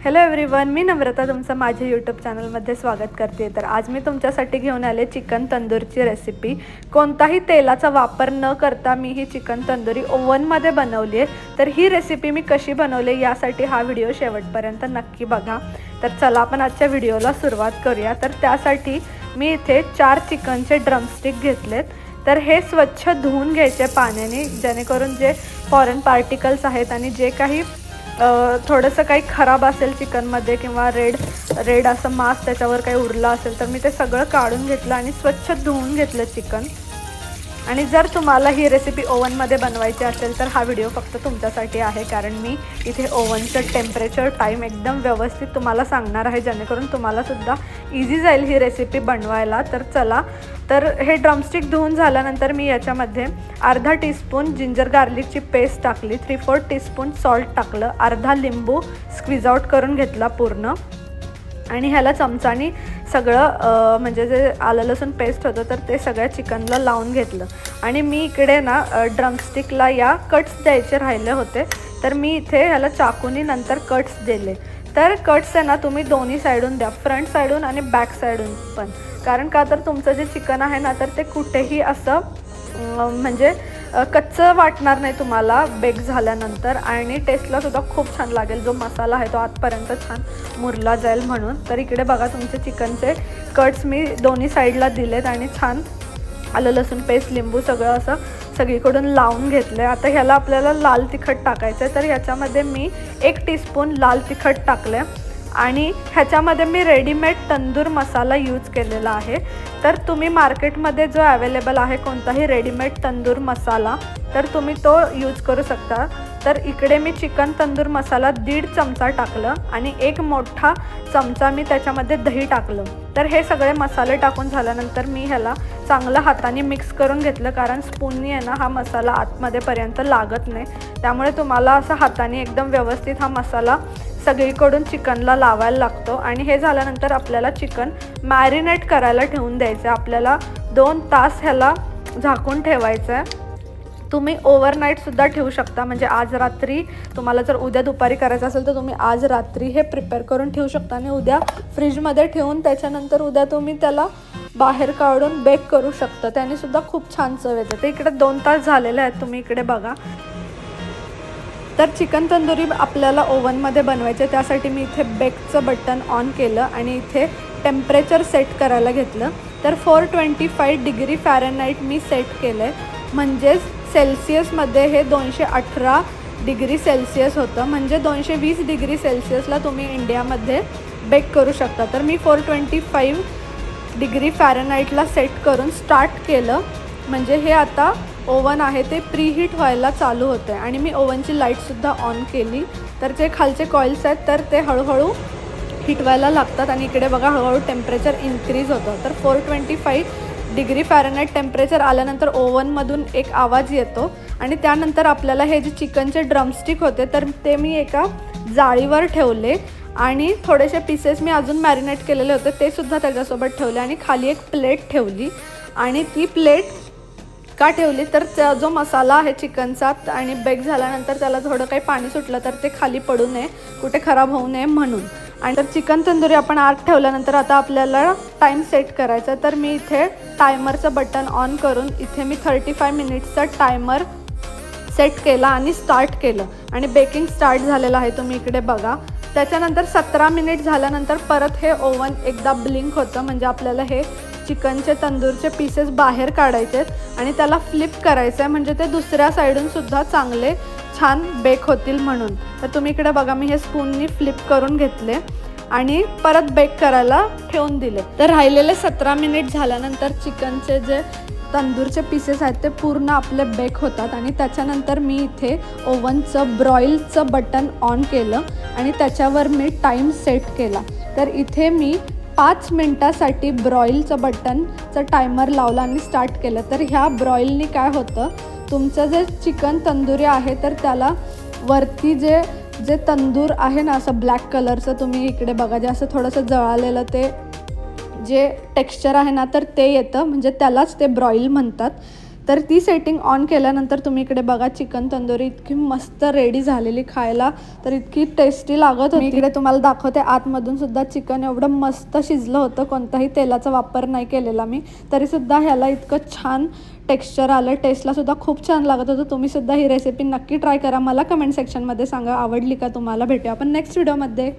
Hello everyone, मी नम्रता तुमचं माझ्या YouTube चॅनलमध्ये स्वागत करते। तर आज मी तुमच्यासाठी घेऊन आले चिकन तंदूरची रेसिपी। कोणताही तेलाचा वापर न करता मी ही चिकन तंदुरी ओव्हनमध्ये बनवली आहे। तर ही रेसिपी मी कशी बनवली यासाठी हा व्हिडिओ शेवटपर्यंत नक्की बघा। तर चला आपण आजच्या व्हिडिओला सुरुवात करूया। तर त्यासाठी मी इथे 4 चिकनचे ड्रमस्टिक घेतलेत। तर हे स्वच्छ धुवून घ्यायचे पाण्याने, जेणेकरून जे फॉरेन पार्टिकल्स आहेत आणि जे काही थोडंसं काही खराब असेल चिकनमध्ये किंवा रेड असं मांस त्याच्यावर काही उरलं असेल तर मी ते सगळं काढून घेतलं आणि स्वच्छ धुवून घेतलं चिकन। आणि जर तुम्हाला ही रेसिपी ओव्हनमध्ये बनवायची असेल तर हा व्हिडिओ फक्त तुमच्यासाठी आहे, कारण मी इथे ओव्हनचं टेम्परेचर टाईम एकदम व्यवस्थित तुम्हाला सांगणार आहे, जेणेकरून तुम्हालासुद्धा इझी जाईल ही रेसिपी बनवायला। तर चला, तर हे ड्रमस्टिक धुवून झाल्यानंतर मी याच्यामध्ये अर्धा टीस्पून जिंजर गार्लिकची पेस्ट टाकली, 3/4 टीस्पून सॉल्ट टाकलं, अर्धा लिंबू स्क्वीज आउट करून घेतला पूर्ण, आणि ह्याला चमचानी सगळं म्हणजे जे आलं लसूण पेस्ट होतं तर ते सगळ्या चिकनला लावून घेतलं। आणि मी इकडे ना ड्रमस्टिकला या कट्स द्यायचे राहिले होते, तर मी इथे ह्याला चाकूनी नंतर कट्स दिले। तर कट्स आहे ना तुम्ही दोन्ही साईडून द्या, फ्रंट साईडून आणि बॅक साईडून पण, कारण का तर तुमचं जे चिकन आहे ना तर ते कुठेही असं म्हणजे कच्चं वाटणार नाही तुम्हाला बेक झाल्यानंतर, आणि टेस्टला सुद्धा खूप छान लागेल। जो मसाला आहे तो आतपर्यंत छान मुरला जाईल म्हणून। तर इकडे बघा तुमचे चिकनचे कट्स मी दोन्ही साईडला दिलेत आणि छान आलं लसूण पेस्ट लिंबू सगळं असं सगळीकडून लावून घेतलं आहे। आता ह्याला आपल्याला लाल तिखट टाकायचं आहे, तर ह्याच्यामध्ये मी 1 टीस्पून लाल तिखट टाकलं आणि ह्याच्यामध्ये मी रेडीमेड तंदूर मसाला यूज केलेला आहे। तर तुम्ही मार्केटमध्ये जो अवेलेबल आहे कोणताही रेडीमेड तंदूर मसाला तर तुम्ही तो यूज करू शकता। तर इकडे मी चिकन तंदूर मसाला 1.5 चमचा टाकलं आणि 1 मोठा चमचा मी त्याच्यामध्ये दही टाकलं। तर हे सगळे मसाले टाकून झाल्यानंतर मी ह्याला चांगलं हाताने मिक्स करून घेतलं, कारण स्पूननी आहे ना हा मसाला आतमध्ये पर्यंत लागत नाही, त्यामुळे तुम्हाला असं हाताने एकदम व्यवस्थित हा मसाला सगळीकडून चिकनला लावायला लागतो। आणि हे झाल्यानंतर आपल्याला चिकन मॅरिनेट करायला ठेवून द्यायचं आहे। आपल्याला 2 तास ह्याला झाकून ठेवायचं आहे। तुम्ही ओव्हरनाईटसुद्धा ठेवू शकता, म्हणजे आज रात्री तुम्हाला जर उद्या दुपारी करायचं असेल तर तुम्ही आज रात्री हे प्रिपेअर करून ठेवू शकता आणि उद्या फ्रीजमध्ये ठेवून त्याच्यानंतर उद्या तुम्ही त्याला बाहेर काढून बेक करू शकता, त्याने सुद्धा खूप छान चव येते। ते इकडे 2 तास झालेले आहेत, तुम्ही इकडे बघा। तर चिकन तंदुरी आपल्याला ओव्हनमध्ये बनवायचे, त्यासाठी मी इथे बेकचं बटन ऑन केलं आणि इथे टेम्परेचर सेट करायला घेतलं। तर 425 डिग्री फॅरनहाईट मी सेट केलं आहे, म्हणजेच सेल्सिअसमध्ये हे 218 डिग्री सेल्सिअस होतं, म्हणजे 220 डिग्री सेल्सिअसला तुम्ही इंडियामध्ये बेक करू शकता। तर मी 425 डिग्री फॅरनहाईटला सेट करून स्टार्ट केलं, म्हणजे हे आता ओव्हन आहे ते प्रीहीट व्हायला चालू होतं आहे। आणि मी ओव्हनची लाईटसुद्धा ऑन केली, तर जे खालचे कॉइल्स आहेत तर ते हळूहळू हीट व्हायला लागतात आणि इकडे बघा हळूहळू टेम्परेचर इन्क्रीज होतं। तर 425 डिग्री फॅरनहाईट टेम्परेचर आल्यानंतर ओव्हनमधून एक आवाज येतो आणि त्यानंतर आपल्याला हे जे चिकनचे ड्रमस्टिक होते तर ते मी एका जाळीवर ठेवले आणि थोडेसे पीसेस मी अजून मॅरिनेट केलेले होते ते सुद्धा त्याच्यासोबत ठेवले आणि खाली एक प्लेट ठेवली। आणि ती प्लेट का ठेवली तर जो मसाला आहे चिकनचा आणि बेक झाल्यानंतर त्याला थोडं काही पाणी सुटलं तर ते खाली पडू नये, कुठे खराब होऊ नये म्हणून। आणि तर चिकन तंदुरी आपण आत ठेवल्यानंतर आता आपल्याला टाईम सेट करायचा। तर मी इथे टायमरचं बटन ऑन करून इथे मी 35 मिनिट्सचा टायमर सेट केला आणि स्टार्ट केलं आणि बेकिंग स्टार्ट झालेलं आहे, तुम्ही इकडे बघा। त्याच्यानंतर 17 मिनिट झाल्यानंतर परत हे ओव्हन एकदा ब्लिंक होतं, म्हणजे आपल्याला हे चिकनचे तंदूरचे पीसेस बाहेर काढायचे आणि त्याला फ्लिप करायचं आहे, म्हणजे ते दुसऱ्या साईडून सुद्धा चांगले छान बेक होतील म्हणून। तर तुम्ही इकडे बघा मी हे स्पूननी फ्लिप करून घेतले आणि परत बेक करायला ठेवून दिले। तर राहिलेले 17 मिनिट झाल्यानंतर चिकनचे जे तंदूरचे पीसेस आहेत ते पूर्ण आपले बेक होतात आणि त्याच्यानंतर मी इथे ओव्हनचं ब्रॉईलचं बटन ऑन केलं आणि त्याच्यावर मी टाईम सेट केला। तर इथे मी 5 मिनटासाठी ब्रॉईलचं बटनचं टायमर लावला आणि स्टार्ट केलं। तर ह्या ब्रॉईलनी काय होतं, तुमचं जे चिकन तंदुरी आहे तर त्याला वरती जे तंदूर आहे ना असं ब्लॅक कलरचं, तुम्ही इकडे बघा जे असं थोडंसं जळालेलं ते जे टेक्स्चर आहे ना तर ते येतं, म्हणजे त्यालाच ते ब्रॉईल म्हणतात। तर ती सेटिंग ऑन केल्यानंतर तुम्ही इकडे बघा चिकन तंदुरी इतकी मस्त रेडी झालेली, खायला तर इतकी टेस्टी लागत होती। इकडे तुम्हाला दाखवते आतमधून सुद्धा चिकन एवढं मस्त शिजलं होतं, कोणताही तेलाचा वापर नाही केलेला मी, तरीसुद्धा ह्याला इतकं छान टेक्स्चर आलं, टेस्टला सुद्धा खूप छान लागत होतं। तुम्ही सुद्धा ही रेसिपी नक्की ट्राय करा, मला कमेंट सेक्शनमध्ये सांगा आवडली का तुम्हाला। भेटूया आपण नेक्स्ट व्हिडिओमध्ये।